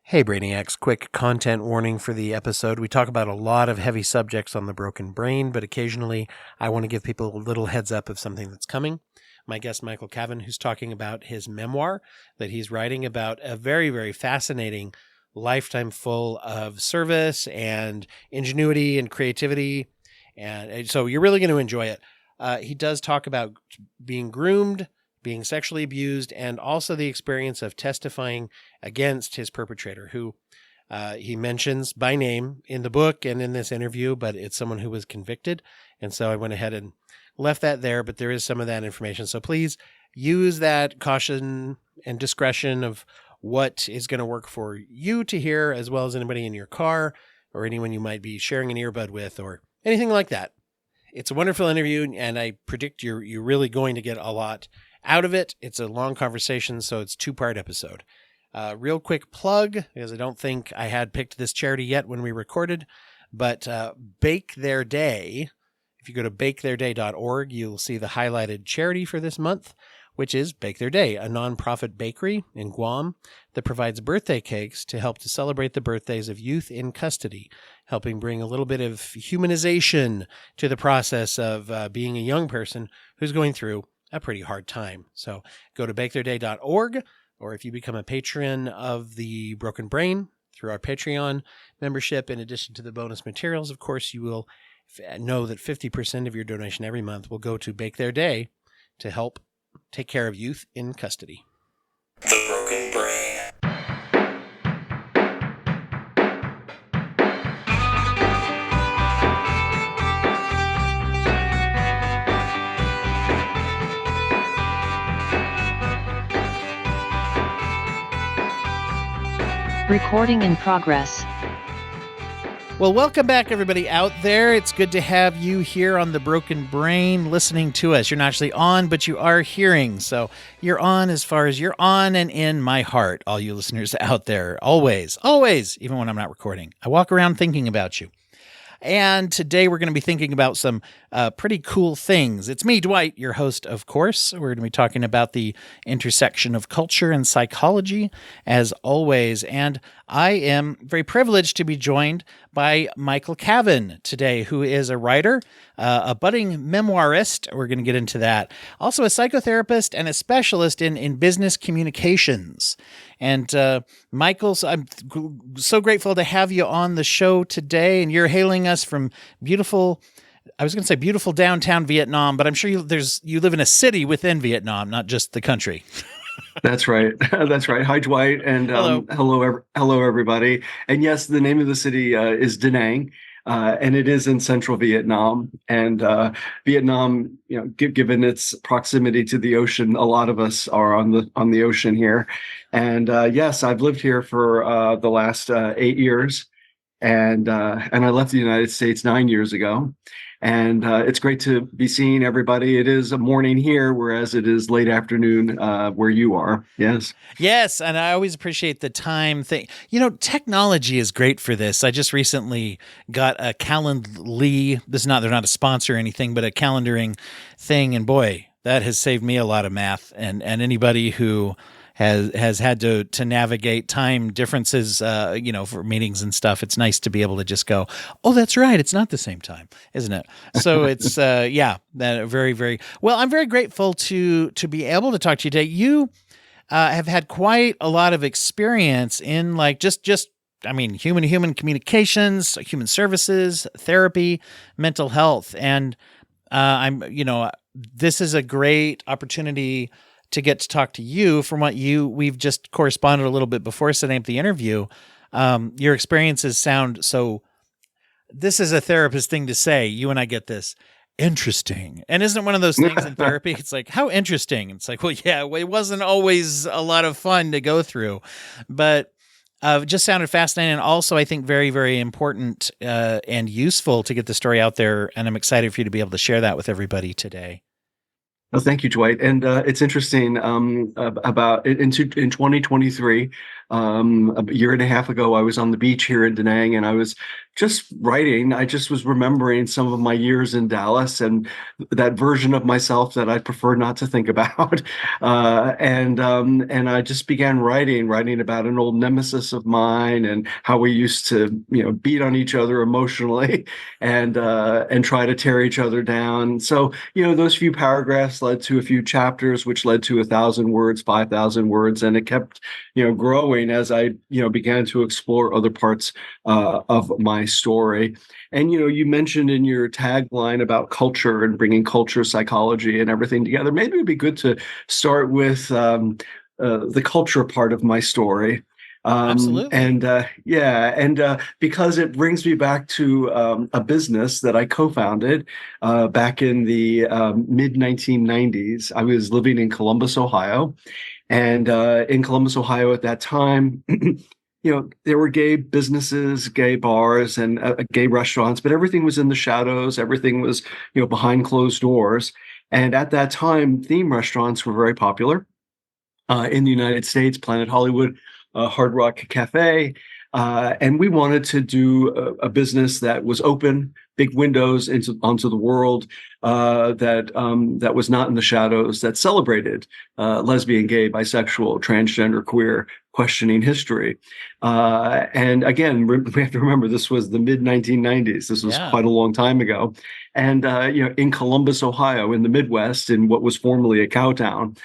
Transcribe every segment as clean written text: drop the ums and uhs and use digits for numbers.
Hey Brainiacs, quick content warning for the episode. We talk about a lot of heavy subjects on the broken brain, but occasionally I want to give people a little heads up of something that's coming. My guest, Michael Caven, who's talking about his memoir that he's writing about a very, very fascinating lifetime full of service and ingenuity and creativity. And so you're really going to enjoy it. He does talk about being groomed, being sexually abused, and also the experience of testifying against his perpetrator, who he mentions by name in the book and in this interview, but it's someone who was convicted. And so I went ahead and left that there, but there is some of that information. So please use that caution and discretion of what is going to work for you to hear, as well as anybody in your car or anyone you might be sharing an earbud with or anything like that. It's a wonderful interview, and I predict you're really going to get a lot out of it. It's a long conversation, so it's a two-part episode. Real quick plug, because I don't think I had picked this charity yet when we recorded, but Bake Their Day. If you go to baketheirday.org, you'll see the highlighted charity for this month, which is Bake Their Day, a nonprofit bakery in Guam that provides birthday cakes to help to celebrate the birthdays of youth in custody, helping bring a little bit of humanization to the process of being a young person who's going through a pretty hard time. So go to baketheirday.org, or if you become a patron of the Broken Brain through our Patreon membership, in addition to the bonus materials, of course, you will know that 50% of your donation every month will go to Bake Their Day to help take care of youth in custody. The Broken Brain. Recording in progress. Well, welcome back, everybody out there. It's good to have you here on The Broken Brain listening to us. You're not actually on, but you are hearing. So you're on as far as you're on and in my heart, all you listeners out there. Always, always, even when I'm not recording. I walk around thinking about you. And today we're going to be thinking about some pretty cool things. It's me, Dwight, your host, of course. We're going to be talking about the intersection of culture and psychology, as always. And I am very privileged to be joined by Michael Caven today, who is a writer, a budding memoirist. We're going to get into that. Also a psychotherapist and a specialist in business communications. And Michael, I'm so grateful to have you on the show today. And you're hailing us from beautiful downtown Vietnam, but I'm sure you live in a city within Vietnam, not just the country. That's right. That's right. Hi, Dwight, and hello, everybody. And yes, the name of the city is Da Nang, and it is in central Vietnam. And Vietnam, given its proximity to the ocean, a lot of us are on the ocean here. And yes, I've lived here for the last 8 years, and I left the United States 9 years ago. And it's great to be seeing everybody. It is a morning here, whereas it is late afternoon where you are. Yes. Yes. And I always appreciate the time thing. Technology is great for this. I just recently got a Calendly. They're not a sponsor or anything, but a calendaring thing. And boy, that has saved me a lot of math. And anybody who has had to navigate time differences, for meetings and stuff. It's nice to be able to just go, oh, that's right. It's not the same time, isn't it? So it's, that very, very well. I'm very grateful to be able to talk to you today. You have had quite a lot of experience in human communications, human services, therapy, mental health. And this is a great opportunity to get to talk to you from we've just corresponded a little bit before setting up the interview. Your experiences sound so, this is a therapist thing to say. You and I get this, interesting. And isn't it one of those things in therapy? It's like, how interesting? It's like, well, yeah, it wasn't always a lot of fun to go through, but just sounded fascinating. And also I think very, very important and useful to get the story out there. And I'm excited for you to be able to share that with everybody today. Well, thank you, Dwight. And it's interesting about in 2023, A year and a half ago, I was on the beach here in Da Nang, and I was just writing. I just was remembering some of my years in Dallas and that version of myself that I prefer not to think about. And I just began writing about an old nemesis of mine and how we used to, beat on each other emotionally and try to tear each other down. So, those few paragraphs led to a few chapters, which led to 1,000 words, 5,000 words, and it kept, growing as I, began to explore other parts of my story. And, you mentioned in your tagline about culture and bringing culture, psychology, and everything together. Maybe it'd be good to start with the culture part of my story. Absolutely. And because it brings me back to a business that I co-founded back in the mid 1990s. I was living in Columbus, Ohio. And in Columbus, Ohio at that time, there were gay businesses, gay bars, and gay restaurants, but everything was in the shadows. Everything was, behind closed doors. And at that time, theme restaurants were very popular in the United States. Planet Hollywood, Hard Rock Cafe. And we wanted to do a business that was open, big windows onto the world, that was not in the shadows, that celebrated lesbian, gay, bisexual, transgender, queer, questioning history. And again, we have to remember this was the mid 1990s. This was quite a long time ago. And, in Columbus, Ohio, in the Midwest, in what was formerly a cow town.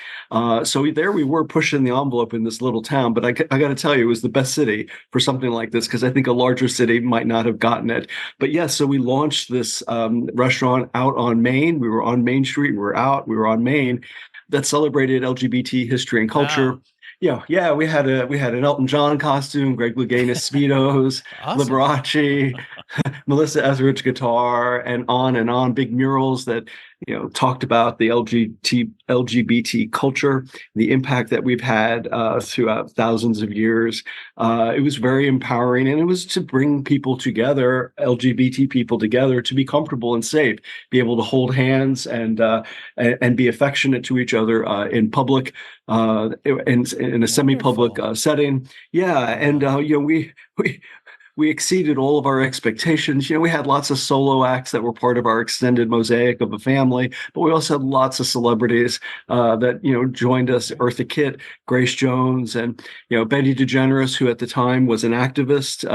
So there we were pushing the envelope in this little town. But I got to tell you, it was the best city for something like this, because I think a larger city might not have gotten it. But yes, so we launched this restaurant out on Main. We were on Main Street. We were on Main, that celebrated LGBT history and culture. Wow. Yeah, we had an Elton John costume, Greg Louganis Speedos, Awesome. Liberace, Melissa Etheridge guitar, and on, big murals that, talked about the LGBT culture, the impact that we've had throughout thousands of years. It was very empowering, and it was to bring people together, LGBT people together, to be comfortable and safe, be able to hold hands and be affectionate to each other in public, in a semi-public setting. Yeah, and we exceeded all of our expectations. We had lots of solo acts that were part of our extended mosaic of a family, but we also had lots of celebrities that, joined us. Eartha Kitt, Grace Jones, and, Betty DeGeneres, who at the time was an activist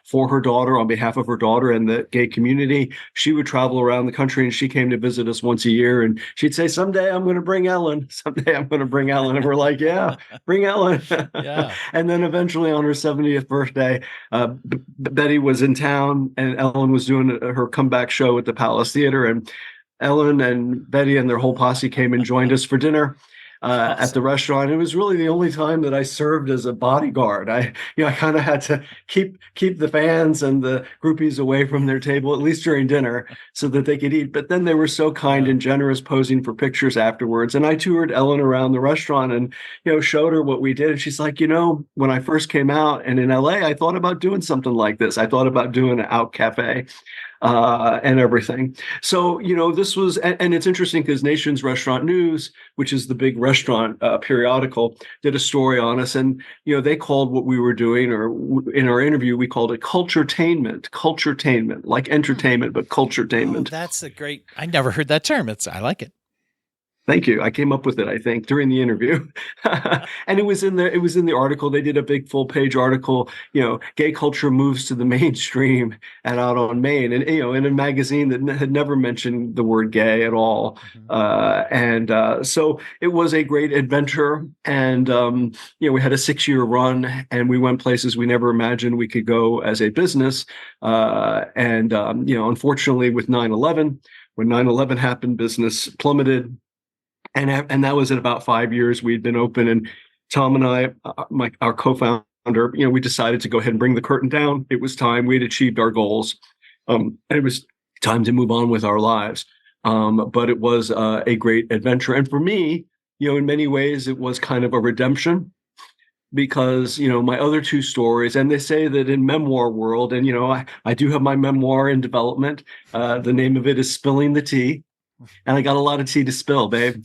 for her daughter, on behalf of her daughter and the gay community. She would travel around the country, and she came to visit us once a year, and she'd say, someday I'm going to bring Ellen. Someday I'm going to bring Ellen. And we're like, yeah, bring Ellen. Yeah. And then eventually on her 70th birthday, Betty was in town, and Ellen was doing her comeback show at the Palace Theater, and Ellen and Betty and their whole posse came and joined us for dinner at the restaurant. It was really the only time that I served as a bodyguard. I kind of had to keep the fans and the groupies away from their table, at least during dinner, so that they could eat. But then they were so kind and generous, posing for pictures afterwards. And I toured Ellen around the restaurant and, showed her what we did. And she's like, when I first came out and in LA, I thought about doing something like this. I thought about doing an out cafe. And everything. So, this was, and it's interesting because Nation's Restaurant News, which is the big restaurant periodical, did a story on us. And, they called what we were doing, or in our interview, we called it culturetainment, like entertainment, but culturetainment. Oh, that's a great, I never heard that term. I like it. Thank you. I came up with it, I think, during the interview. And it was in the article. They did a big full page article, gay culture moves to the mainstream and out on Main. And, in a magazine that had never mentioned the word gay at all. Mm-hmm. So it was a great adventure. And, we had a 6-year run, and we went places we never imagined we could go as a business. Unfortunately with 9/11, when 9/11 happened, business plummeted. And that was in about 5 years we'd been open. And Tom and I, our co-founder, we decided to go ahead and bring the curtain down. It was time. We had achieved our goals. And it was time to move on with our lives. But it was a great adventure. And for me, in many ways, it was kind of a redemption, because, my other two stories, and they say that in memoir world, and, I do have my memoir in development. The name of it is Spilling the Tea. and I got a lot of tea to spill, babe.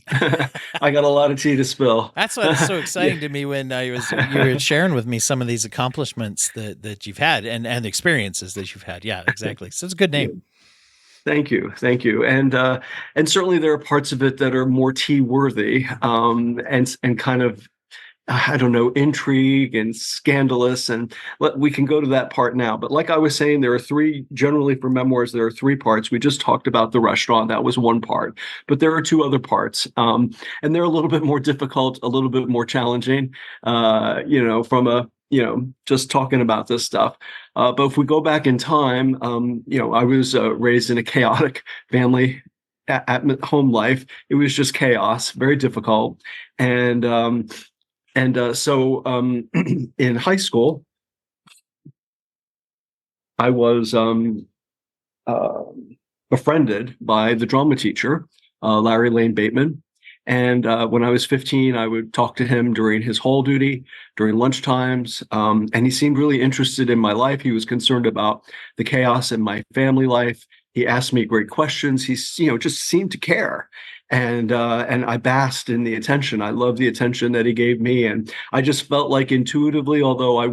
I got a lot of tea to spill. That's why it's so exciting to me when you were sharing with me some of these accomplishments that you've had and the experiences that you've had. Yeah, exactly. So it's a good name. Thank you, and certainly there are parts of it that are more tea worthy, and kind of, I don't know, intrigue and scandalous, and we can go to that part now. But like I was saying, there are three, generally for memoirs, there are three parts. We just talked about the restaurant. That was one part, but there are two other parts. And they're a little bit more difficult, a little bit more challenging, from just talking about this stuff. But if we go back in time, I was raised in a chaotic family at home life. It was just chaos, very difficult. So in high school, I was befriended by the drama teacher, Larry Lane Bateman. And when I was 15, I would talk to him during his hall duty, during lunch times. And he seemed really interested in my life. He was concerned about the chaos in my family life. He asked me great questions. He, just seemed to care. And I basked in the attention. I loved the attention that he gave me. And I just felt like intuitively, although I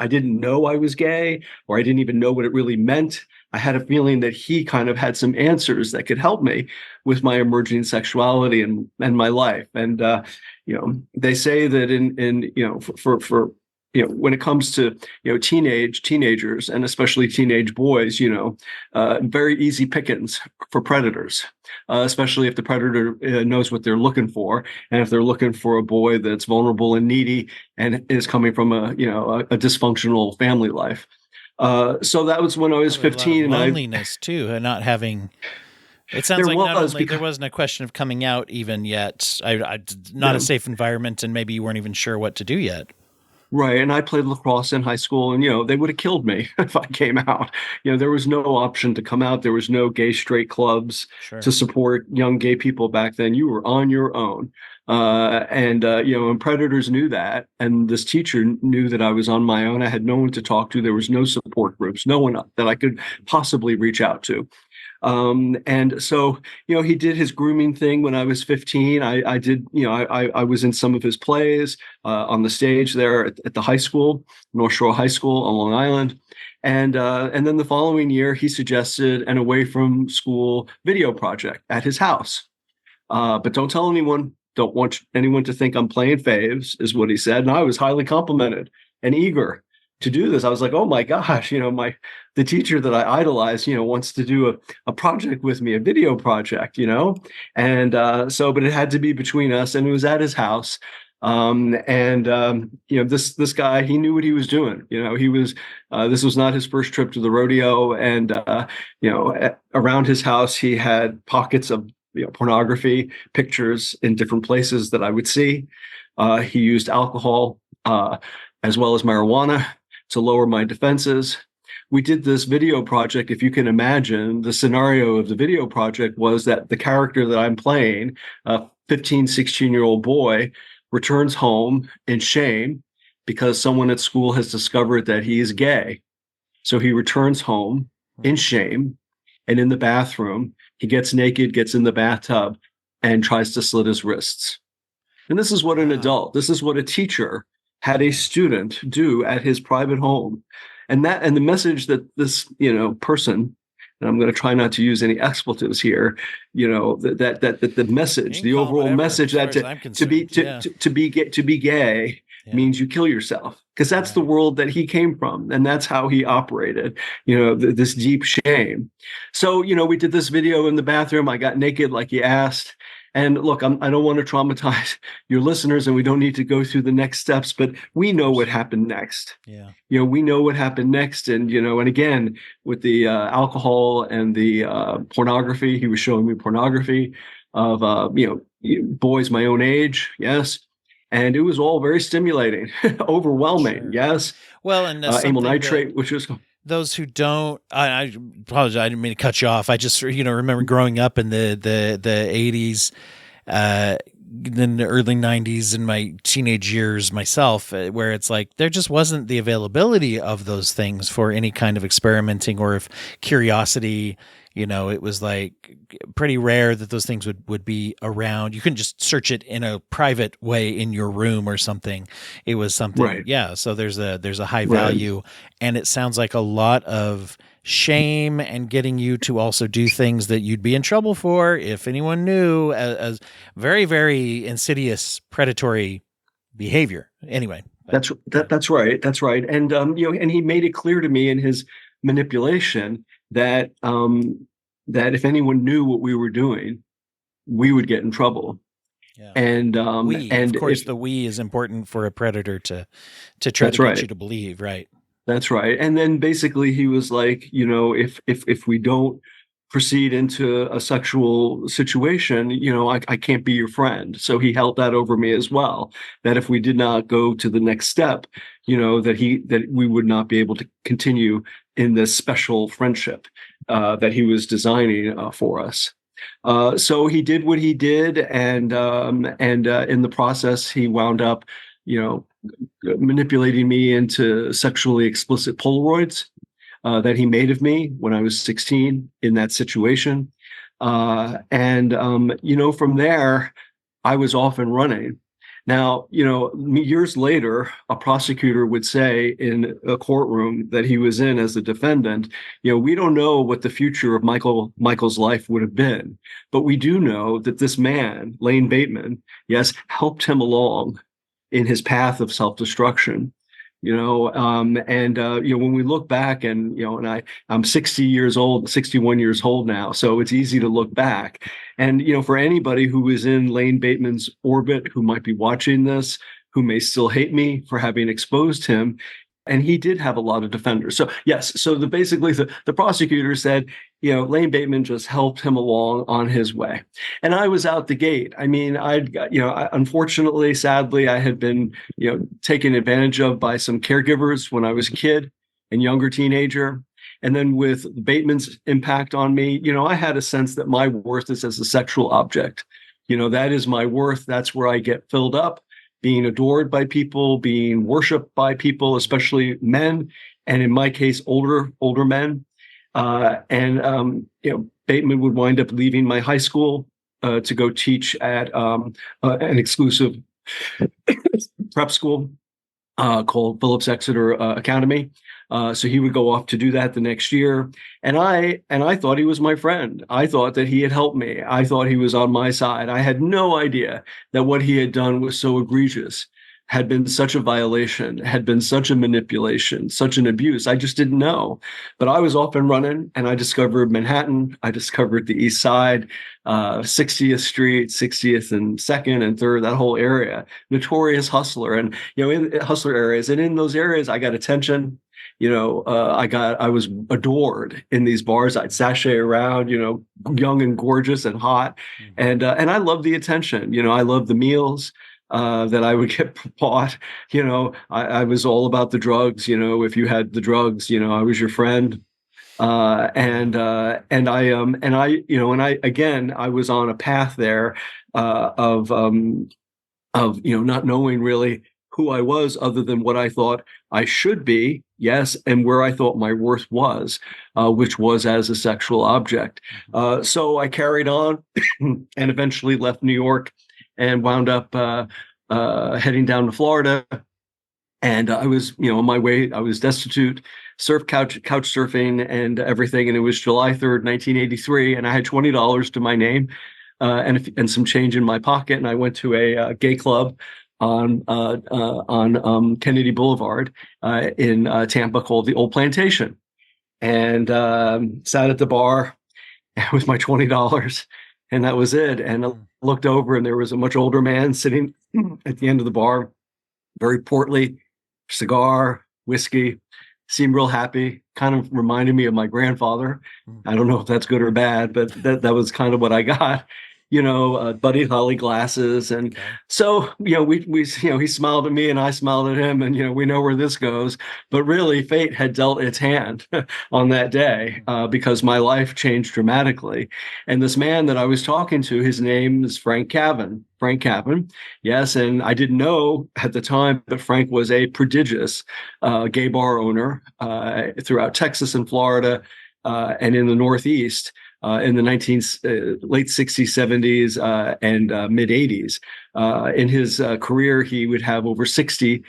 didn't know I was gay, or I didn't even know what it really meant, I had a feeling that he kind of had some answers that could help me with my emerging sexuality and my life. And they say that for when it comes to teenagers, and especially teenage boys, very easy pickings for predators, especially if the predator knows what they're looking for, and if they're looking for a boy that's vulnerable and needy and is coming from a dysfunctional family life. So that was when I was 15. And loneliness too, and not having. It sounds like not only there wasn't a question of coming out even yet. Not a safe environment, and maybe you weren't even sure what to do yet. Right. And I played lacrosse in high school, and, they would have killed me if I came out. There was no option to come out. There was no gay straight clubs to support young gay people back then. You were on your own. And predators knew that. And this teacher knew that I was on my own. I had no one to talk to. There was no support groups, no one that I could possibly reach out to. And so, he did his grooming thing when I was 15. I did, I was in some of his plays on the stage there at the high school, North Shore High School on Long Island. And then the following year, he suggested an away from school video project at his house. But don't tell anyone, don't want anyone to think I'm playing faves, is what he said. And I was highly complimented and eager to do this. I was like, oh my gosh, the teacher that I idolize, wants to do a project with me, a video project, and but it had to be between us, and it was at his house. This guy, he knew what he was doing. He was, this was not his first trip to the rodeo. And, around his house, he had pockets of, pornography, pictures in different places that I would see. He used alcohol, as well as marijuana to lower my defenses. We did this video project. If you can imagine, the scenario of the video project was that the character that I'm playing, a 15, 16-year-old boy, returns home in shame because someone at school has discovered that he is gay. So he returns home in shame, and in the bathroom, he gets naked, gets in the bathtub, and tries to slit his wrists. And this is what an adult, this is what a teacher had a student do at his private home. And the message that this, person, and I'm going to try not to use any expletives here, that the message, the overall message that to be gay means you kill yourself, because that's the world that he came from, and that's how he operated. This deep shame. So we did this video in the bathroom. I got naked like he asked. And look, I don't want to traumatize your listeners, and we don't need to go through the next steps, but we know what happened next. Yeah. We know what happened next. And, and again, with the alcohol and the pornography, he was showing me pornography of, boys my own age. Yes. And it was all very stimulating, overwhelming. Sure. Yes. Well, and amyl nitrate, which was... Those who don't, I apologize, I didn't mean to cut you off. I just, remember growing up in the 80s, in the early 90s in my teenage years myself, where it's like there just wasn't the availability of those things for any kind of experimenting or if curiosity. It was like pretty rare that those things would be around. You couldn't just search it in a private way in your room or something. It was something, Right. yeah. So there's a high value, and it sounds like a lot of shame and getting you to also do things that you'd be in trouble for if anyone knew, as very, very insidious predatory behavior. Anyway, that's right. That's right. And and he made it clear to me in his manipulation that that if anyone knew what we were doing, we would get in trouble. Yeah. And of course, the we is important for a predator to try to get you to believe, right? That's right. And then basically he was like, if we don't proceed into a sexual situation, I can't be your friend. So he held that over me as well, that if we did not go to the next step, that we would not be able to continue in this special friendship that he was designing for us. So he did what he did, and in the process, he wound up, manipulating me into sexually explicit Polaroids that he made of me when I was 16 in that situation. From there, I was off and running. Now, years later, a prosecutor would say in a courtroom that he was in as a defendant, we don't know what the future of Michael's life would have been, but we do know that this man, Lane Bateman, yes, helped him along in his path of self-destruction. When we look back and I'm 61 years old now, so it's easy to look back. And, for anybody who is in Lane Bateman's orbit, who might be watching this, who may still hate me for having exposed him, and he did have a lot of defenders. So yes, so basically the prosecutor said, Lane Bateman just helped him along on his way. And I was out the gate. I mean, unfortunately, sadly, I had been, taken advantage of by some caregivers when I was a kid and younger teenager. And then with Bateman's impact on me, I had a sense that my worth is as a sexual object. That is my worth. That's where I get filled up, being adored by people, being worshiped by people, especially men, and in my case, older men. Bateman would wind up leaving my high school to go teach at an exclusive prep school called Phillips Exeter Academy. So he would go off to do that the next year. And I thought he was my friend. I thought that he had helped me. I thought he was on my side. I had no idea that what he had done was so egregious, had been such a violation, had been such a manipulation, such an abuse. I just didn't know. But I was off and running, and I discovered Manhattan. I discovered the East Side, 60th Street, 60th and 2nd and 3rd, that whole area, notorious hustler. And, in hustler areas. And in those areas, I got attention. I was adored in these bars. I'd sashay around, young and gorgeous and hot. And I loved the attention. I loved the meals that I would get bought. I was all about the drugs. If you had the drugs, I was your friend. I was on a path there of not knowing really who I was other than what I thought I should be, yes, and where I thought my worth was, which was as a sexual object. So I carried on and eventually left New York and wound up heading down to Florida. And I was, on my way, I was destitute, couch surfing and everything. And it was July 3rd, 1983. And I had $20 to my name and some change in my pocket. And I went to a gay club on Kennedy Boulevard in Tampa called the Old Plantation, and sat at the bar with my $20, and that was it. And I looked over, and there was a much older man sitting at the end of the bar, very portly, cigar, whiskey, seemed real happy, kind of reminded me of my grandfather. I don't know if that's good or bad, but that was kind of what I got. Buddy Holly glasses. And so, he smiled at me and I smiled at him, and, we know where this goes. But really, fate had dealt its hand on that day because my life changed dramatically. And this man that I was talking to, his name is Frank Caven. Frank Caven, yes. And I didn't know at the time, but Frank was a prodigious gay bar owner throughout Texas and Florida and in the Northeast. In the late 60s, 70s, and mid 80s. In his career, he would have over 60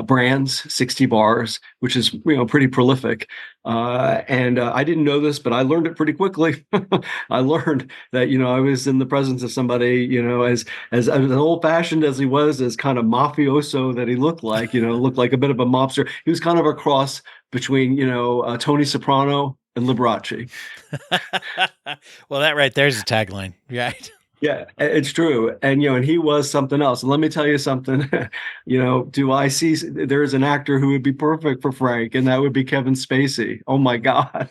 brands, 60 bars, which is pretty prolific. And I didn't know this, but I learned it pretty quickly. I learned that I was in the presence of somebody as old fashioned as he was, as kind of mafioso that he looked like. Looked like a bit of a mobster. He was kind of a cross between Tony Soprano and Liberace. Well, that right there's a tagline, right? Yeah, it's true. And, and he was something else. And let me tell you something, do I see there's an actor who would be perfect for Frank, and that would be Kevin Spacey. Oh my God.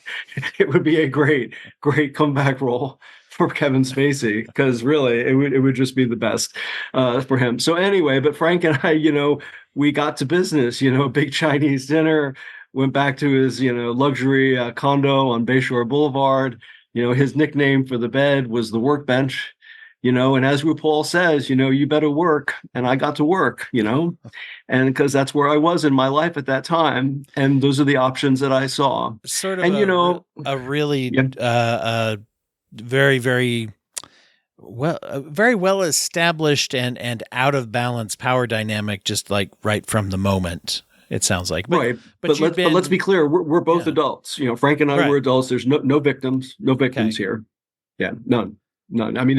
It would be a great, great comeback role for Kevin Spacey, because really it would just be the best for him. So anyway, but Frank and I, we got to business, big Chinese dinner, went back to his, luxury condo on Bayshore Boulevard. His nickname for the bed was the workbench. And as RuPaul says, you better work. And I got to work, and because that's where I was in my life at that time. And those are the options that I saw. Sort of and, a really very, very well established and out of balance power dynamic, just like right from the moment. It sounds like, right. But let's be clear. We're both adults. Frank and I were adults. There's no victims here. Yeah, none. None. I mean,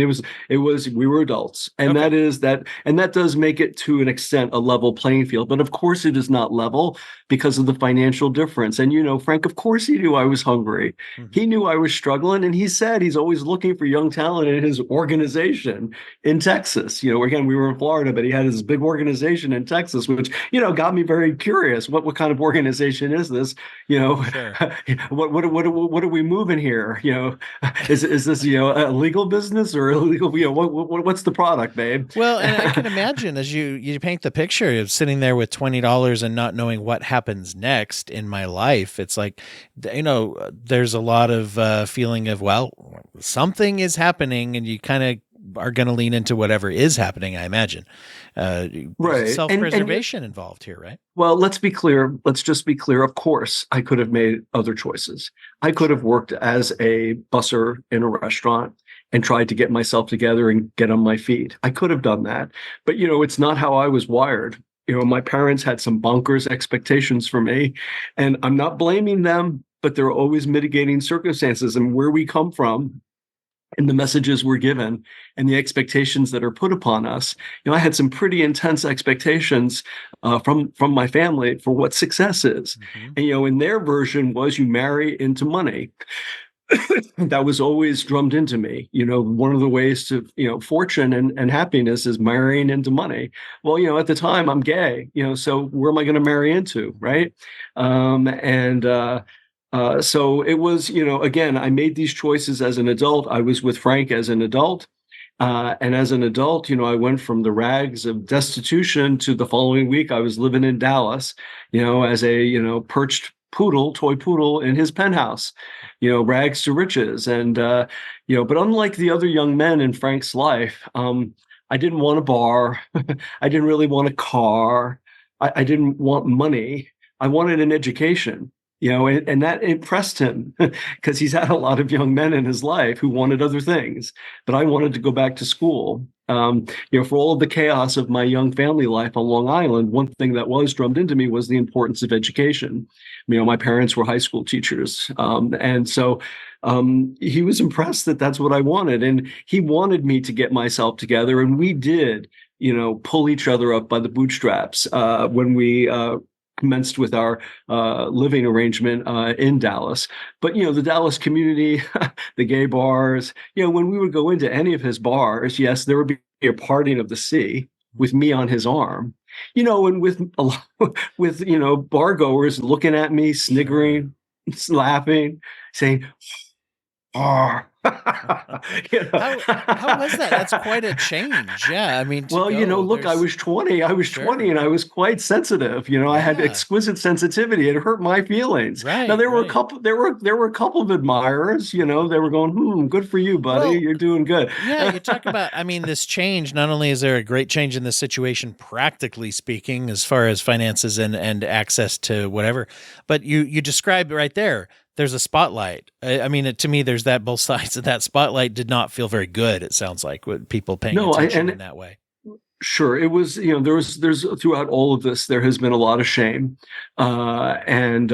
we were adults. And that does make it to an extent a level playing field. But of course it is not level because of the financial difference. And, Frank, of course he knew I was hungry. Mm-hmm. He knew I was struggling. And he said he's always looking for young talent in his organization in Texas. Again, we were in Florida, but he had his big organization in Texas, which, got me very curious. What kind of organization is this? Sure. What are we moving here? Is this, a legal business or illegal? What's the product, babe? Well, and I can imagine as you paint the picture of sitting there with $20 and not knowing what happens next in my life. It's like, there's a lot of feeling of, well, something is happening, and you kind of are going to lean into whatever is happening, I imagine. Right. Self-preservation involved here, right? Well, let's be clear. Let's just be clear. Of course, I could have made other choices. I could have worked as a busser in a restaurant and tried to get myself together and get on my feet. I could have done that. But, it's not how I was wired. My parents had some bonkers expectations for me, and I'm not blaming them, but there are always mitigating circumstances, and where we come from and the messages we're given and the expectations that are put upon us. I had some pretty intense expectations from my family for what success is. Mm-hmm. And, in their version was you marry into money. That was always drummed into me. One of the ways to, fortune and happiness is marrying into money. Well, at the time I'm gay, so where am I going to marry into? Right. So it was, again, I made these choices as an adult. I was with Frank as an adult. And as an adult, I went from the rags of destitution to the following week, I was living in Dallas, as a, perched toy poodle in his penthouse, rags to riches. And, but unlike the other young men in Frank's life, I didn't want a bar. I didn't really want a car. I didn't want money. I wanted an education. And that impressed him because he's had a lot of young men in his life who wanted other things. But I wanted to go back to school. For all of the chaos of my young family life on Long Island, one thing that was drummed into me was the importance of education. My parents were high school teachers. And so he was impressed that that's what I wanted. And he wanted me to get myself together. And we did, pull each other up by the bootstraps when we commenced with our living arrangement in Dallas. But, the Dallas community, the gay bars, when we would go into any of his bars, yes, there would be a parting of the sea with me on his arm, and with bar goers looking at me, sniggering, laughing, saying, "Ah." How was that? That's quite a change. Yeah, I mean, Well, look, I was 20. I was 20 and I was quite sensitive. I had exquisite sensitivity. It hurt my feelings. Right. Now there were a couple a couple of admirers, they were going, good for you, buddy. Well, you're doing good. Yeah, you talk about, I mean, this change, not only is there a great change in the situation, practically speaking, as far as finances and access to whatever, but you described right there, there's a spotlight. I mean, to me, there's that both sides of that spotlight did not feel very good. It sounds like with people paying attention in that way. Sure. It was, there's throughout all of this, there has been a lot of shame. And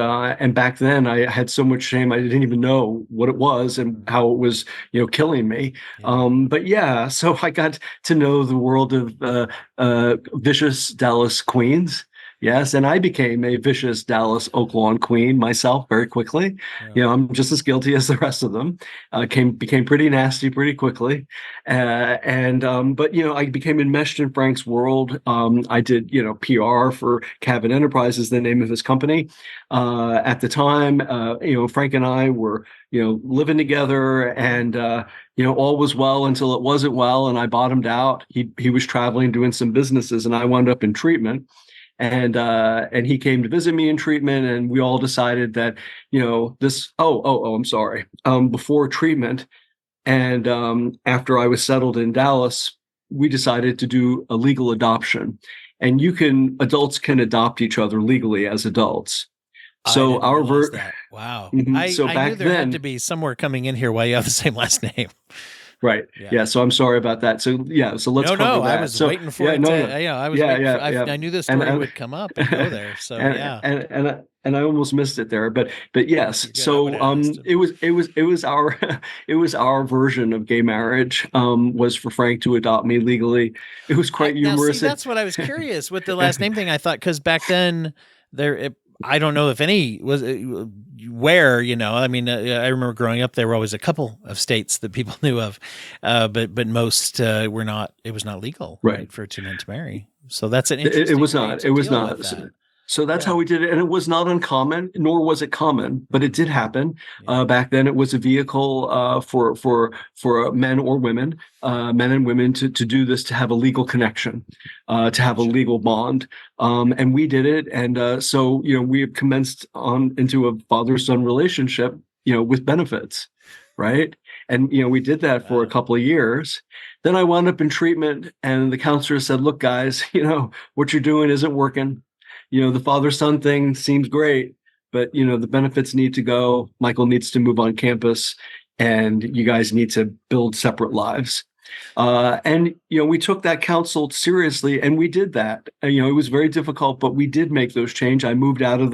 back then I had so much shame, I didn't even know what it was and how it was, killing me. Yeah. But yeah, so I got to know the world of vicious Dallas queens. Yes, and I became a vicious Dallas Oak Lawn queen myself very quickly. Yeah. I'm just as guilty as the rest of them. Became pretty nasty pretty quickly, but I became enmeshed in Frank's world. I did PR for Caven Enterprises, the name of his company. At the time, Frank and I were living together, and all was well until it wasn't well, and I bottomed out. He was traveling, doing some businesses, and I wound up in treatment. And he came to visit me in treatment, and we all decided that, I'm sorry. Before treatment and after I was settled in Dallas, we decided to do a legal adoption. And adults can adopt each other legally as adults. So wow. So I back knew there then, had to be somewhere coming in here while you have the same last name. Right. Yeah. So I'm sorry about that. So let's cover that. I was waiting for it. I knew the story would come up and go there. So and I almost missed it there, but yes. So it was our version of gay marriage. Was for Frank to adopt me legally. It was quite humorous. That's what I was curious with the last name thing. I thought because back then I don't know if any was where, I mean, I remember growing up, there were always a couple of states that people knew of, but most were not, it was not legal, right, for two men to marry. So that's an interesting It was not. So that's how we did it. And it was not uncommon, nor was it common, but it did happen. Back then, it was a vehicle for men or women, men and women to do this, to have a legal connection, to have a legal bond. And we did it. And so we have commenced on into a father-son relationship, with benefits. Right. And, we did that for a couple of years. Then I wound up in treatment, and the counselor said, look, guys, what you're doing isn't working. The father-son thing seems great, but, the benefits need to go. Michael needs to move on campus, and you guys need to build separate lives. And we took that counsel seriously, and we did that. It was very difficult, but we did make those changes. I moved out of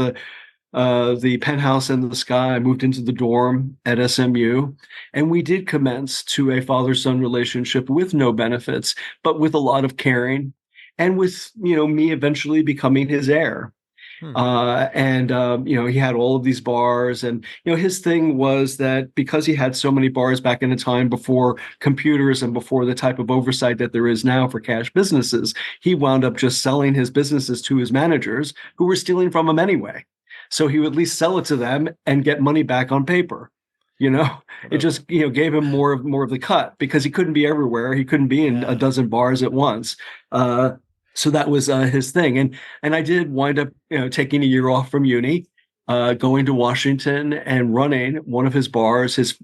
the penthouse in the sky. I moved into the dorm at SMU, and we did commence to a father-son relationship with no benefits, but with a lot of caring. And with, me eventually becoming his heir. He had all of these bars, and, his thing was that because he had so many bars back in a time before computers and before the type of oversight that there is now for cash businesses, he wound up just selling his businesses to his managers who were stealing from him anyway. So he would at least sell it to them and get money back on paper. It just, gave him more of the cut, because he couldn't be everywhere. He couldn't be in a dozen bars at once. So that was his thing. And I did wind up, taking a year off from uni, going to Washington and running one of his bars, his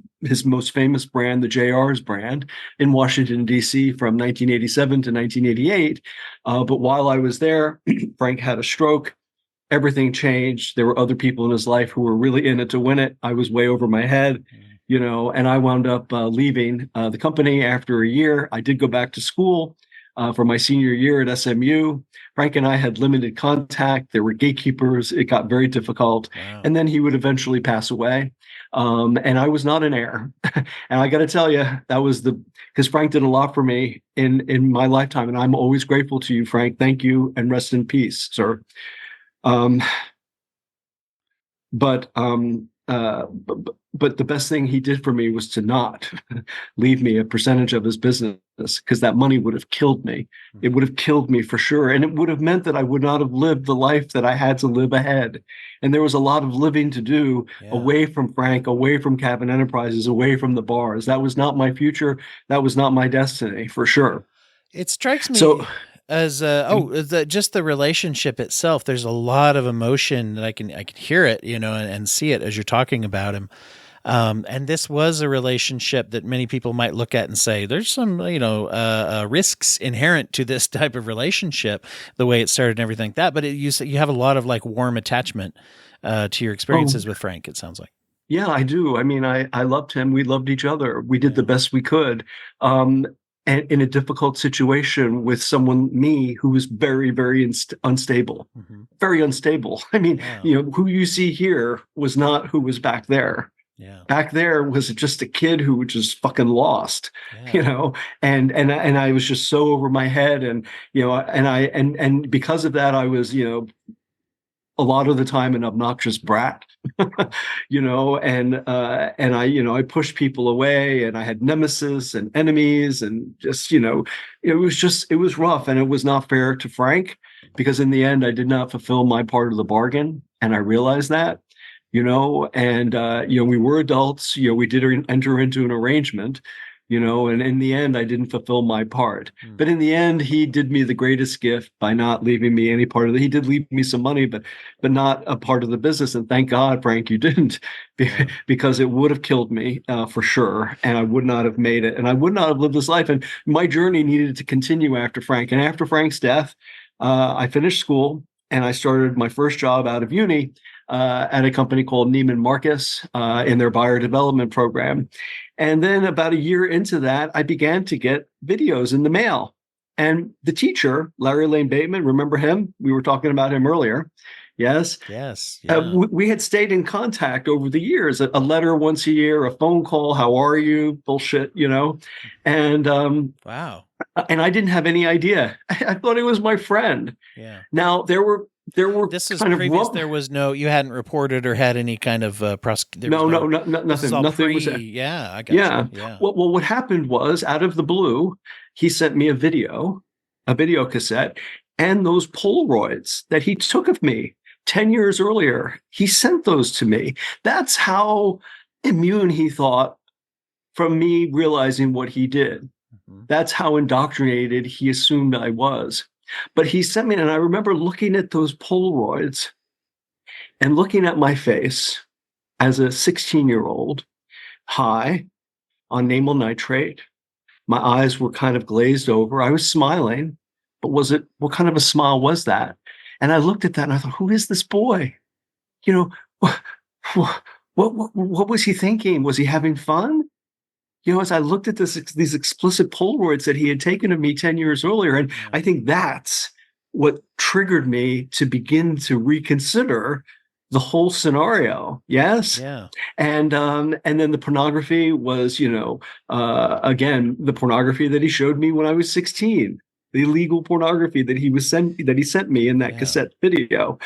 most famous brand, the JR's brand, in Washington, D.C. from 1987 to 1988. But while I was there, Frank had a stroke. Everything changed. There were other people in his life who were really in it to win it. I was way over my head, and I wound up leaving the company after a year. I did go back to school for my senior year at SMU. Frank and I had limited contact. There were gatekeepers. It got very difficult. Wow. And then he would eventually pass away. And I was not an heir. And I got to tell you, that was because Frank did a lot for me in my lifetime. And I'm always grateful to you, Frank. Thank you, and rest in peace, sir. but the best thing he did for me was to not leave me a percentage of his business, because that money would have killed me. It would have killed me for sure. And it would have meant that I would not have lived the life that I had to live ahead. And there was a lot of living to do away from Frank, away from Caven Enterprises, away from the bars. That was not my future. That was not my destiny, for sure. It strikes me So, as just the relationship itself. There's a lot of emotion that I can hear it, and see it as you're talking about him. And this was a relationship that many people might look at and say, there's some, risks inherent to this type of relationship, the way it started and everything like that. But you have a lot of like warm attachment to your experiences with Frank, it sounds like. Yeah, I do. I mean, I loved him. We loved each other. We did the best we could. And in a difficult situation with me, who was very, very unstable, very unstable. I mean, who you see here was not who was back there. Yeah. Back there was just a kid who was just fucking lost, and I was just so over my head, and and because of that, I was, a lot of the time an obnoxious brat, and I pushed people away, and I had nemesis and enemies, and just, it was rough, and it was not fair to Frank, because in the end I did not fulfill my part of the bargain, and I realized that, and we were adults, we did enter into an arrangement, and in the end, I didn't fulfill my part. But in the end, he did me the greatest gift by not leaving me any part of it. He did leave me some money, but not a part of the business. And thank God, Frank, you didn't, because it would have killed me for sure. And I would not have made it. And I would not have lived this life. And my journey needed to continue after Frank. And after Frank's death, I finished school and I started my first job out of uni at a company called Neiman Marcus in their buyer development program. And then about a year into that, I began to get videos in the mail. And the teacher, Larry Lane Bateman, remember him? We were talking about him earlier. Yes. Yes. Yeah. We had stayed in contact over the years, a letter once a year, a phone call. How are you? Bullshit, And wow. And I didn't have any idea. I thought it was my friend. Yeah. Now this is kind previous. of There was you hadn't reported or had any kind of nothing. Nothing Was yeah, I got you. Yeah. Well, what happened was, out of the blue, he sent me a video cassette, and those Polaroids that he took of me 10 years earlier. He sent those to me. That's how immune he thought from me realizing what he did. That's how indoctrinated he assumed I was. But he sent me, and I remember looking at those Polaroids and looking at my face as a 16-year-old, high on namel nitrate. My eyes were kind of glazed over. I was smiling, but what kind of a smile was that? And I looked at that and I thought, who is this boy? What was he thinking? Was he having fun? As I looked at these explicit Polaroids that he had taken of me 10 years earlier, and I think that's what triggered me to begin to reconsider the whole scenario. Yes. Yeah. And then the pornography was, again, the pornography that he showed me when I was 16, the illegal pornography that he sent me in that cassette video.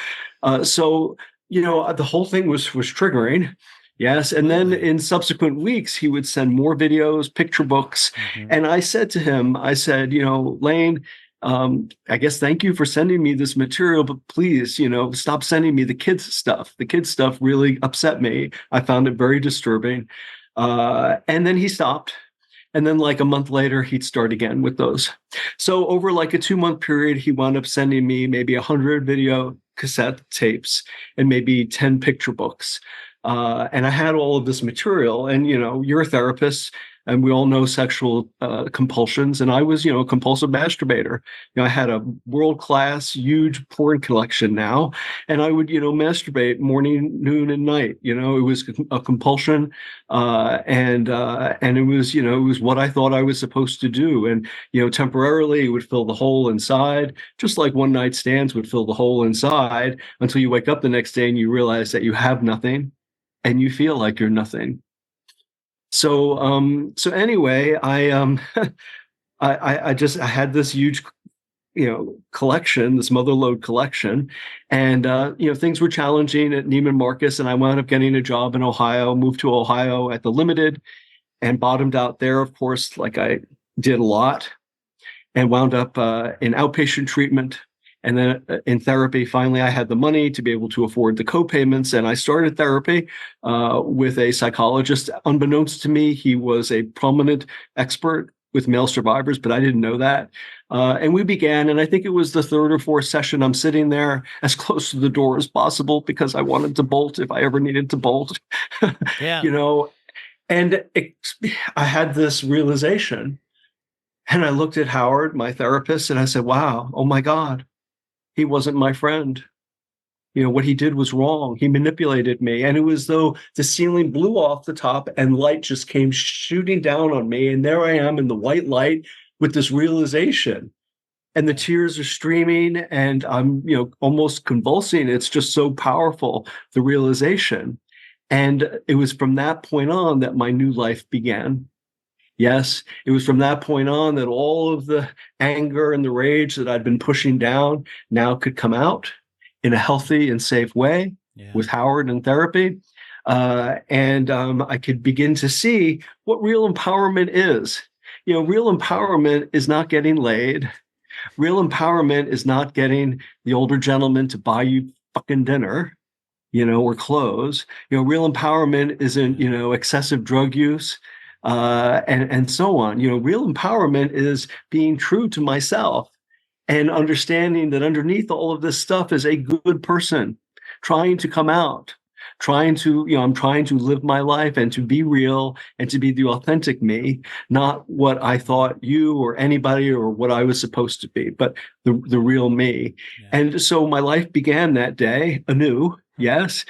So, the whole thing was triggering. Yes. And then in subsequent weeks, he would send more videos, picture books. And I said to him, Lane, I guess thank you for sending me this material, but please, stop sending me the kids stuff. The kids stuff really upset me. I found it very disturbing. And then he stopped. And then like a month later, he'd start again with those. So over like a 2-month period, he wound up sending me maybe 100 video cassette tapes and maybe 10 picture books. And I had all of this material, and, you're a therapist and we all know sexual compulsions. And I was, a compulsive masturbator. I had a world-class, huge porn collection now, and I would, masturbate morning, noon, and night. It was a compulsion, and it was, it was what I thought I was supposed to do. And, temporarily it would fill the hole inside, just like one night stands would fill the hole inside, until you wake up the next day and you realize that you have nothing, and you feel like you're nothing. So anyway, I had this huge, collection, this motherlode collection. And, things were challenging at Neiman Marcus, and I wound up getting a job in Ohio, moved to Ohio at the Limited, and bottomed out there, of course, like I did a lot, and wound up in outpatient treatment. And then in therapy, finally, I had the money to be able to afford the co-payments. And I started therapy with a psychologist. Unbeknownst to me, he was a prominent expert with male survivors, but I didn't know that. And we began, and I think it was the third or fourth session. I'm sitting there as close to the door as possible because I wanted to bolt if I ever needed to bolt. Yeah. And I had this realization, and I looked at Howard, my therapist, and I said, wow, oh my God, he wasn't my friend. What he did was wrong. He manipulated me. And it was though the ceiling blew off the top and light just came shooting down on me. And there I am in the white light with this realization. And the tears are streaming and I'm, almost convulsing. It's just so powerful, the realization. And it was from that point on that my new life began. Yes, it was from that point on that all of the anger and the rage that I'd been pushing down now could come out in a healthy and safe way with Howard and therapy. And I could begin to see what real empowerment is. Real empowerment is not getting laid. Real empowerment is not getting the older gentleman to buy you fucking dinner, or clothes. Real empowerment isn't, excessive drug use. And so on. Real empowerment is being true to myself and understanding that underneath all of this stuff is a good person trying to come out, I'm trying to live my life and to be real and to be the authentic me, not what I thought you or anybody or what I was supposed to be, but the real me. Yeah. And so my life began that day anew. Yes.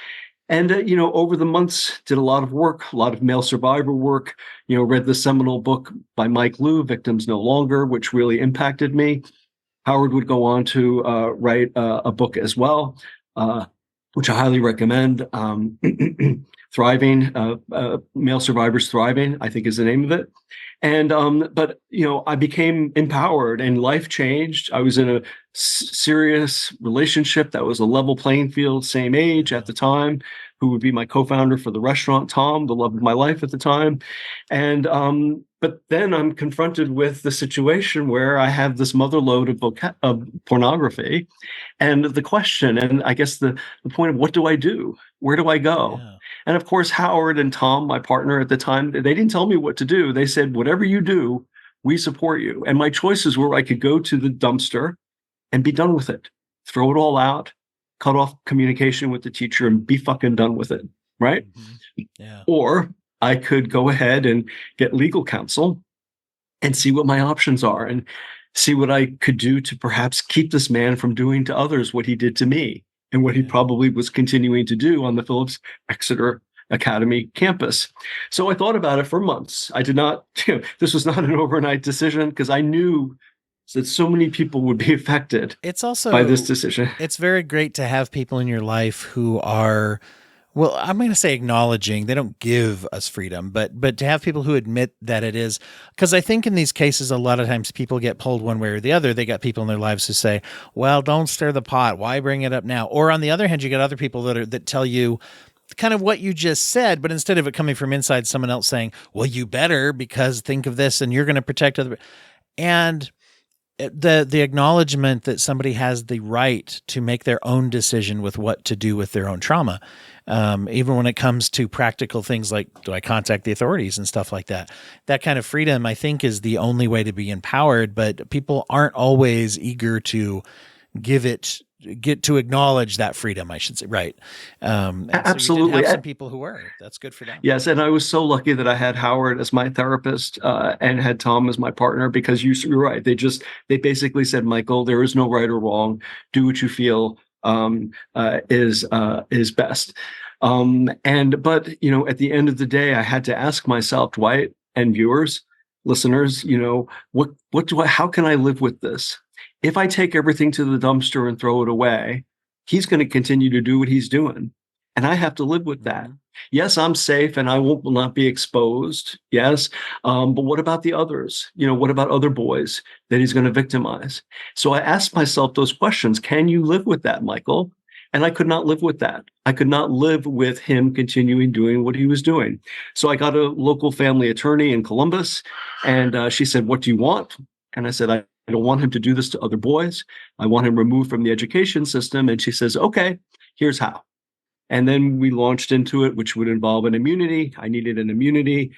And, over the months, did a lot of work, a lot of male survivor work, read the seminal book by Mike Lew, Victims No Longer, which really impacted me. Howard would go on to write a book as well, which I highly recommend. Thriving, Male Survivors Thriving, I think is the name of it. And, but, I became empowered and life changed. I was in a serious relationship that was a level playing field, same age at the time, who would be my co-founder for the restaurant, Tom, the love of my life at the time. And, but then I'm confronted with the situation where I have this motherlode of pornography and the question, and I guess the point of what do I do? Where do I go? Yeah. And of course, Howard and Tom, my partner at the time, they didn't tell me what to do. They said, whatever you do, we support you. And my choices were I could go to the dumpster and be done with it, throw it all out, cut off communication with the teacher and be fucking done with it, right? Mm-hmm. Yeah. Or I could go ahead and get legal counsel and see what my options are and see what I could do to perhaps keep this man from doing to others what he did to me and what he probably was continuing to do on the Phillips Exeter Academy campus. So I thought about it for months. I did not, this was not an overnight decision because I knew that so many people would be affected by this decision. It's very great to have people in your life who are, well, I'm going to say acknowledging. They don't give us freedom, but to have people who admit that it is, because I think in these cases, a lot of times people get pulled one way or the other. They got people in their lives who say, well, don't stir the pot. Why bring it up now? Or on the other hand, you get other people that tell you kind of what you just said, but instead of it coming from inside, someone else saying, well, you better, because think of this and you're going to protect other. And the acknowledgement that somebody has the right to make their own decision with what to do with their own trauma, even when it comes to practical things like, do I contact the authorities and stuff like that? That kind of freedom, I think, is the only way to be empowered, but people aren't always eager to get to acknowledge that freedom, I should say. Right. Absolutely. So you did have some people who were. That's good for them. Yes. And I was so lucky that I had Howard as my therapist and had Tom as my partner, because you're right. They basically said, Michael, there is no right or wrong. Do what you feel is best. But at the end of the day, I had to ask myself, Dwight and viewers, listeners, how can I live with this? If I take everything to the dumpster and throw it away, he's going to continue to do what he's doing. and I have to live with that. Yes, I'm safe and I will not be exposed. Yes. But what about the others? What about other boys that he's going to victimize? So I asked myself those questions. Can you live with that, Michael? And I could not live with that. I could not live with him continuing doing what he was doing. So I got a local family attorney in Columbus, and she said, "What do you want?" And I said, I don't want him to do this to other boys. I want him removed from the education system. And she says, "Okay, here's how." And then we launched into it, which would involve an immunity. I needed an immunity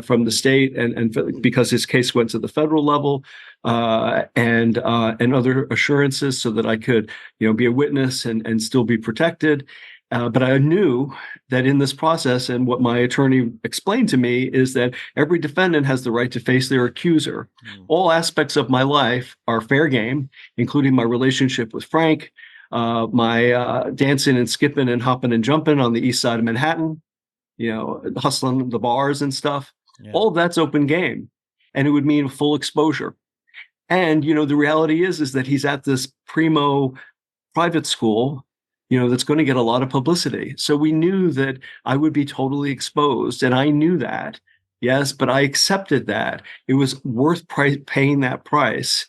from the state, and because his case went to the federal level, and other assurances so that I could, be a witness and still be protected. But I knew that in this process, and what my attorney explained to me, is that every defendant has the right to face their accuser. All aspects of my life are fair game, including my relationship with Frank, my dancing and skipping and hopping and jumping on the east side of Manhattan, hustling the bars and stuff. Yeah. All of that's open game, and it would mean full exposure. And, the reality is that he's at this primo private school, that's going to get a lot of publicity. So we knew that I would be totally exposed, and I knew that. Yes, but I accepted that. It was worth paying that price.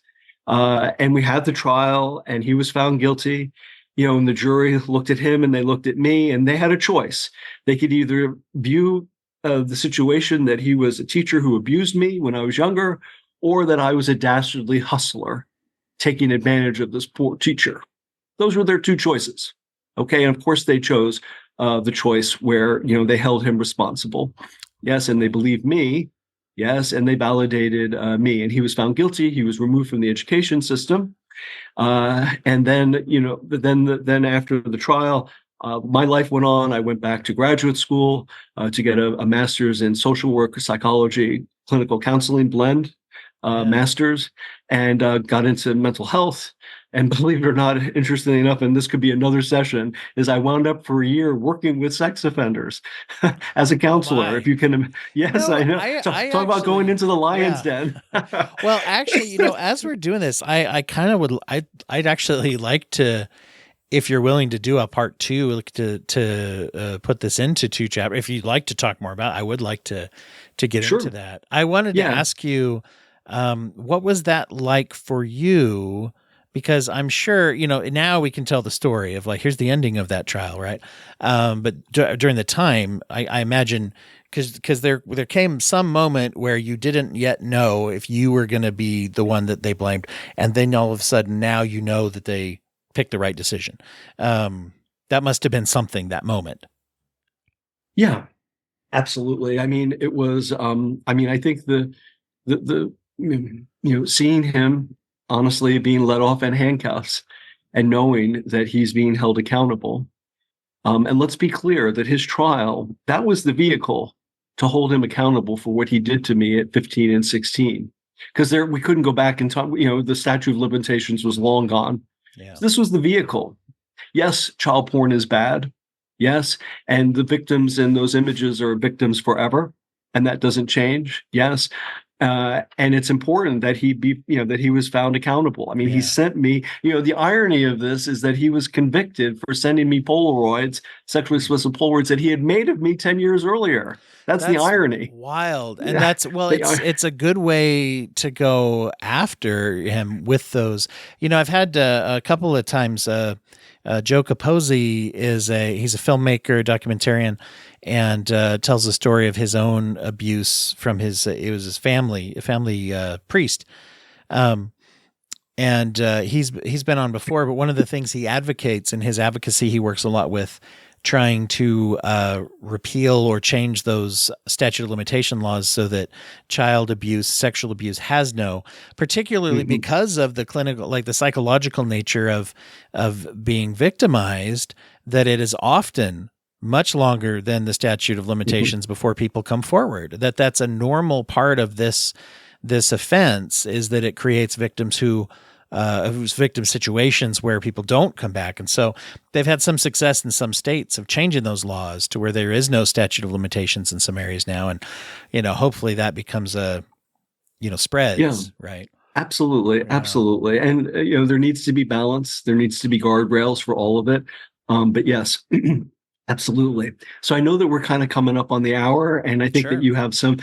And we had the trial, and he was found guilty, and the jury looked at him and they looked at me, and they had a choice. They could either view the situation that he was a teacher who abused me when I was younger, or that I was a dastardly hustler taking advantage of this poor teacher. Those were their two choices. Okay. And of course they chose the choice where, they held him responsible. Yes. And they believed me. Yes. And they validated me, and he was found guilty. He was removed from the education system. And then, then after the trial, my life went on. I went back to graduate school to get a master's in social work, psychology, clinical counseling blend, master's, and got into mental health. And believe it or not, interestingly enough, and this could be another session, is I wound up for a year working with sex offenders as a counselor. If you can, yes, no, I know. Talk about going into the lion's den. Well, actually, as we're doing this, I kind of would, I'd actually like to, if you're willing to do a part 2, like to put this into 2 chapters. If you'd like to talk more about it, I would like to get into that. I wanted to ask you, what was that like for you? Because I'm sure, now we can tell the story of like, here's the ending of that trial, right? But during the time, I imagine, because there came some moment where you didn't yet know if you were going to be the one that they blamed, and then all of a sudden now you know that they picked the right decision. That must have been something, that moment. Yeah, absolutely. I mean, it was. I think the seeing him, honestly, being let off in handcuffs and knowing that he's being held accountable. And let's be clear that his trial, that was the vehicle to hold him accountable for what he did to me at 15 and 16. Because we couldn't go back and talk, the statute of limitations was long gone. Yeah. So this was the vehicle. Yes, child porn is bad. Yes. And the victims in those images are victims forever. And that doesn't change. Yes. And it's important that that he was found accountable. I mean, he sent me, the irony of this is that he was convicted for sending me Polaroids, sexually explicit Polaroids that he had made of me 10 years earlier. That's the irony. Wild. And it's a good way to go after him with those. I've had a couple of times, Joe Capozzi he's a filmmaker, documentarian, and tells the story of his own abuse from it was his family, a family priest. And he's been on before, but one of the things he advocates in his advocacy, he works a lot with trying to repeal or change those statute of limitation laws so that child abuse, sexual abuse has no, particularly because of the clinical, like the psychological nature of being victimized, that it is often much longer than the statute of limitations before people come forward. That's a normal part of this offense, is that it creates victims whose victim situations where people don't come back. And so they've had some success in some states of changing those laws to where there is no statute of limitations in some areas now. And, hopefully that becomes spreads, right? Absolutely. Yeah. Absolutely. And, there needs to be balance. There needs to be guardrails for all of it. But yes, Absolutely. So I know that we're kind of coming up on the hour, and I think Sure. that you have some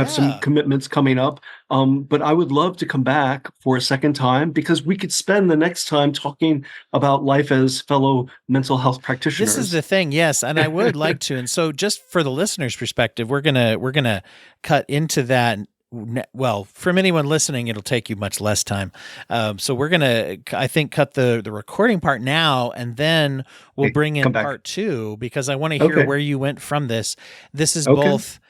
some commitments coming up. But I would love to come back for a second time, because we could spend the next time talking about life as fellow mental health practitioners. This is the thing, yes, and I would like to. And so, just for the listener's perspective, we're gonna cut into that. Well, from anyone listening, it'll take you much less time. So we're gonna, I think, cut the recording part now, and then we'll bring in part 2, because I want to hear where you went from this. This is both,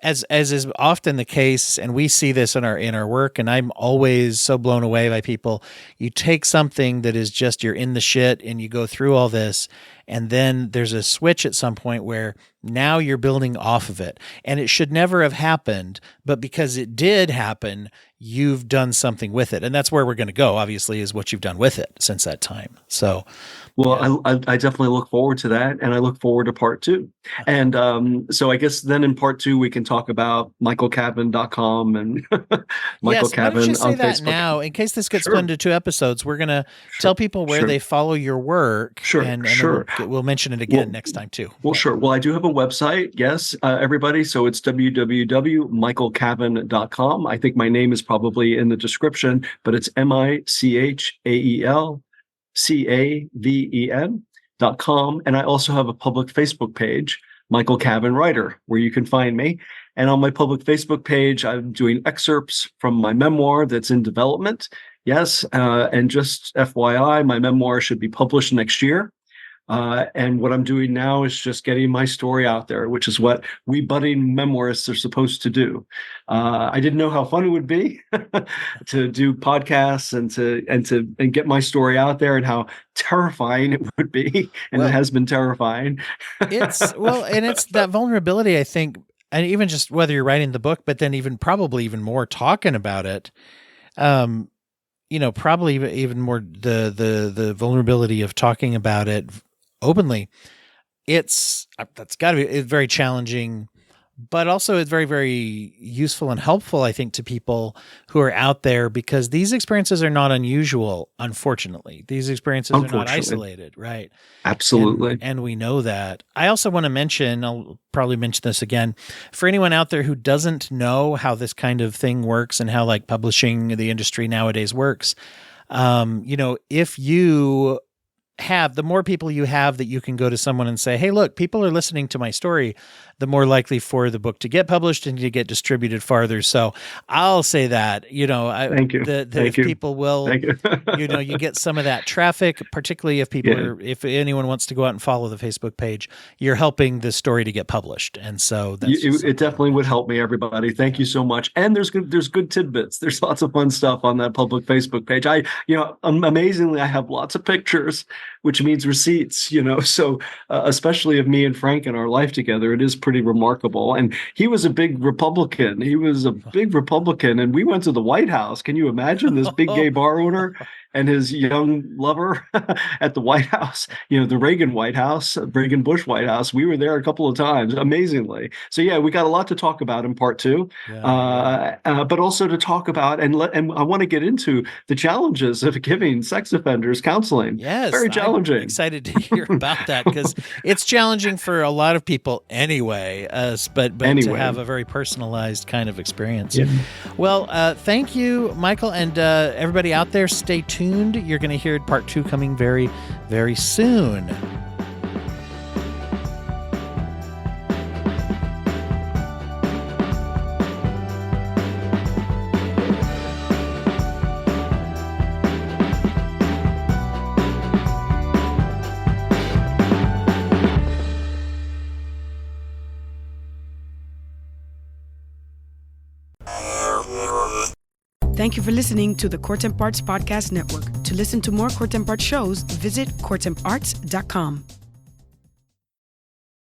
as is often the case, and we see this in our work, and I'm always so blown away by people. You take something that is just, you're in the shit, and you go through all this, and then there's a switch at some point where now you're building off of it. And it should never have happened, but because it did happen, you've done something with it. And that's where we're going to go, obviously, is what you've done with it since that time. So, well, yeah. I definitely look forward to that, and I look forward to part 2. And so I guess then in part 2, we can talk about michaelcaven.com and Michael Caven why don't you say on that Facebook. Now, in case this gets split into 2 episodes, we're going to tell people where they follow your work. And then we'll mention it again next time too. Well, sure. Well, I do have a website. Yes, everybody. So it's www.michaelcaven.com. I think my name is probably in the description, but it's MichaelCaven.com. And I also have a public Facebook page, Michael Caven Writer, where you can find me. And on my public Facebook page, I'm doing excerpts from my memoir that's in development. Yes. And just FYI, my memoir should be published next year. And what I'm doing now is just getting my story out there, which is what we budding memoirists are supposed to do. I didn't know how fun it would be to do podcasts and get my story out there, and how terrifying it would be. And it has been terrifying. And it's that vulnerability, I think, and even just whether you're writing the book, but then probably even more talking about it. Probably even more the vulnerability of talking about it openly. That's got to be very challenging, but also it's very, very useful and helpful, I think, to people who are out there, because these experiences are not unusual. Unfortunately, these experiences are not isolated, right? Absolutely. And we know that. I also want to mention, I'll probably mention this again, for anyone out there who doesn't know how this kind of thing works and how like publishing the industry nowadays works. If you have, the more people you have that you can go to someone and say, hey, look, people are listening to my story, the more likely for the book to get published and to get distributed farther. So I'll say that, thank you. If people will, thank you. You get some of that traffic, particularly if people if anyone wants to go out and follow the Facebook page, you're helping the story to get published. And so it definitely would help me, everybody. Thank you so much. And there's good tidbits. There's lots of fun stuff on that public Facebook page. Amazingly, I have lots of pictures, which means receipts, so especially of me and Frank and our life together, it is pretty remarkable. And he was a big Republican. And we went to the White House. Can you imagine this big gay bar owner and his young lover at the White House, the Reagan Bush White House? We were there a couple of times, amazingly. So yeah, we got a lot to talk about in part 2, but also to talk about and I want to get into the challenges of giving sex offenders counseling. Yes, very challenging. I'm excited to hear about that, because it's challenging for a lot of people anyway. But to have a very personalized kind of experience. Yeah. Well, thank you, Michael, and everybody out there. Stay tuned. You're going to hear part 2 coming very, very soon. Thank you for listening to the Court Arts Podcast Network. To listen to more Court Arts shows, visit courtemparts.com.